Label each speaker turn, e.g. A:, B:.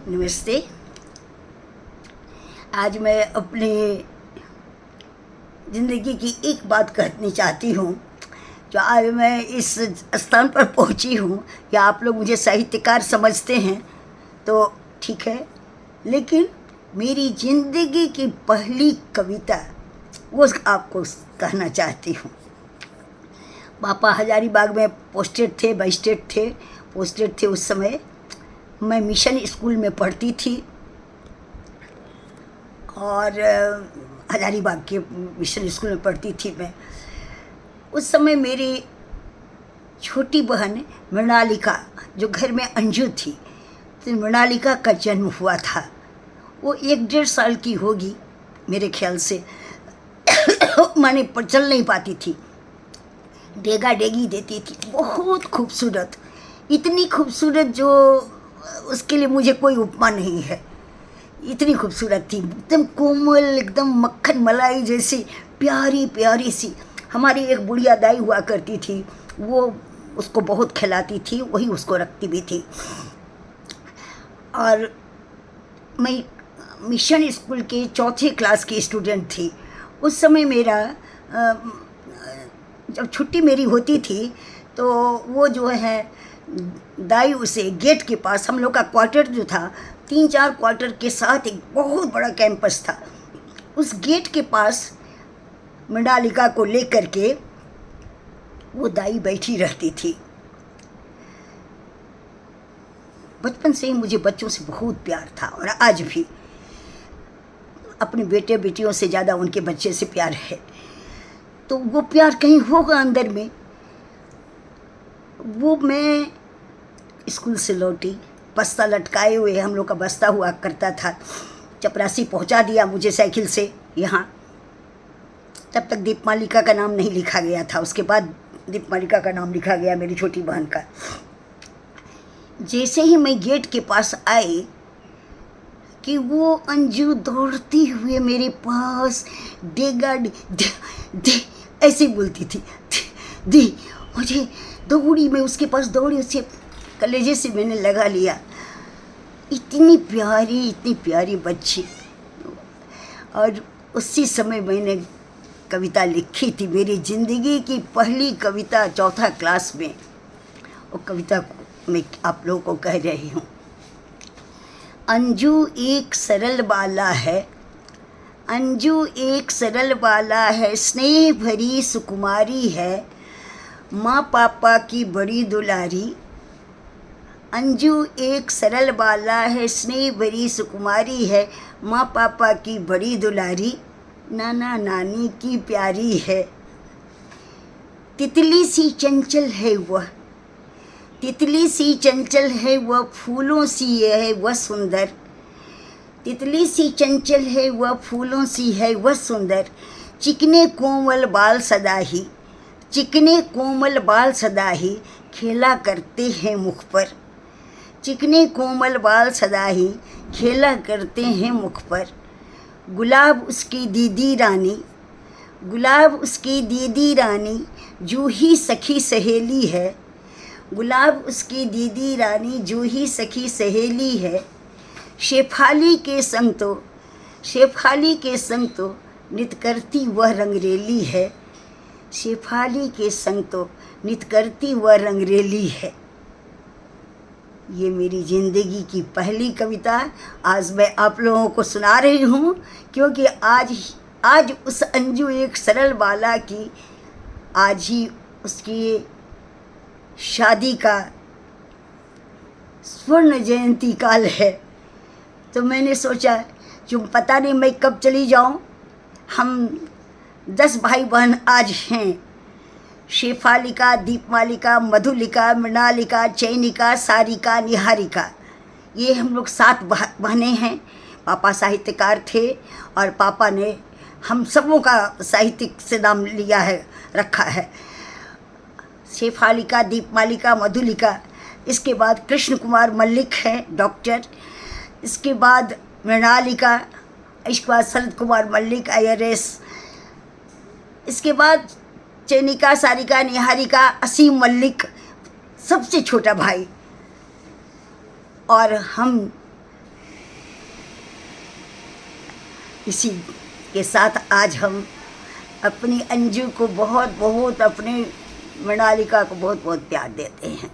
A: नमस्ते। आज मैं अपनी ज़िंदगी की एक बात कहनी चाहती हूँ। जो आज मैं इस स्थान पर पहुँची हूँ, या आप लोग मुझे साहित्यकार समझते हैं तो ठीक है, लेकिन मेरी ज़िंदगी की पहली कविता वो आपको कहना चाहती हूँ। पापा हजारीबाग में पोस्टेड थे उस समय। मैं मिशन स्कूल में पढ़ती थी और हजारीबाग के मिशन स्कूल में पढ़ती थी मैं। उस समय मेरी छोटी बहन मृणालिका, जो घर में अंजू थी, तो मृणालिका का जन्म हुआ था। वो 1-1.5 साल की होगी मेरे ख्याल से। माने पर चल नहीं पाती थी, डेगा डेगी देती थी। बहुत खूबसूरत, इतनी खूबसूरत जो उसके लिए मुझे कोई उपमा नहीं है। इतनी खूबसूरत थी, एकदम कोमल, एकदम मक्खन मलाई जैसी प्यारी प्यारी सी। हमारी एक बुढ़िया दाई हुआ करती थी, वो उसको बहुत खिलाती थी, वही उसको रखती भी थी। और मैं मिशन स्कूल के 4th क्लास की स्टूडेंट थी। उस समय मेरा जब छुट्टी मेरी होती थी तो वो जो है दाई उसे गेट के पास, हम लोग का क्वार्टर जो था 3-4 क्वार्टर के साथ एक बहुत बड़ा कैंपस था, उस गेट के पास मृणालिका को लेकर के वो दाई बैठी रहती थी। बचपन से ही मुझे बच्चों से बहुत प्यार था और आज भी अपने बेटे बेटियों से ज़्यादा उनके बच्चे से प्यार है। तो वो प्यार कहीं होगा अंदर में। वो मैं स्कूल से लौटी, बस्ता लटकाए हुए, हम लोग का बस्ता हुआ करता था। चपरासी पहुंचा दिया मुझे साइकिल से यहाँ। तब तक दीपमालिका का नाम नहीं लिखा गया था, उसके बाद दीपमालिका का नाम लिखा गया मेरी छोटी बहन का। जैसे ही मैं गेट के पास आई कि वो अंजू दौड़ती हुए मेरे पास डेगा दे ऐसे बोलती थी, दी मुझे। दौड़ी, मैं उसके पास दौड़ी, उससे कलेजे से मैंने लगा लिया। इतनी प्यारी बच्ची। और उसी समय मैंने कविता लिखी थी, मेरी ज़िंदगी की पहली कविता 4th क्लास में। वो कविता को मैं आप लोगों को कह रही हूँ। अंजू एक सरल बाला है, अंजू एक सरल बाला है, स्नेह भरी सुकुमारी है, माँ पापा की बड़ी दुलारी। अंजू एक सरल बाला है, स्नेह भरी सुकुमारी है, माँ पापा की बड़ी दुलारी, नाना नानी की प्यारी है। तितली सी चंचल है वह, तितली सी चंचल है वह, फूलों सी है वह सुंदर। तितली सी चंचल है वह, फूलों सी है वह सुंदर। चिकने कोमल बाल सदा ही, चिकने कोमल बाल सदा ही खेला करते हैं मुख पर। चिकने कोमल बाल सदा ही खेला करते हैं मुख पर। गुलाब उसकी दीदी रानी, गुलाब उसकी दीदी रानी, जूही सखी सहेली है। गुलाब उसकी दीदी रानी, जूही सखी सहेली है। शेफाली के संग तो, शेफाली के संग तो नित करती वह रंगरेली है। शेफाली के संग तो नित करती वह रंगरेली है। ये मेरी ज़िंदगी की पहली कविता आज मैं आप लोगों को सुना रही हूँ, क्योंकि आज उस अंजू एक सरल बाला की आज ही उसकी शादी का स्वर्ण जयंती काल है। तो मैंने सोचा जो पता नहीं मैं कब चली जाऊँ। हम 10 भाई बहन आज हैं, शेफालिका, दीपमालिका, मधुलिका, मृणालिका, चैनिका, सारिका, निहारिका। ये हम लोग 7 बहनें हैं। पापा साहित्यकार थे और पापा ने हम सबों का साहित्यिक से नाम लिया है, रखा है। शेफालिका, दीपमालिका, मधुलिका, इसके बाद कृष्ण कुमार मल्लिक हैं डॉक्टर, इसके बाद मृणालिका, इसके बाद शरद कुमार मल्लिक IRS, इसके बाद चैनिका, सारिका, निहारिका, असीम मल्लिक सबसे छोटा भाई। और हम इसी के साथ आज हम अपनी अंजू को बहुत बहुत, अपनी मृणालिका को बहुत बहुत प्यार देते हैं।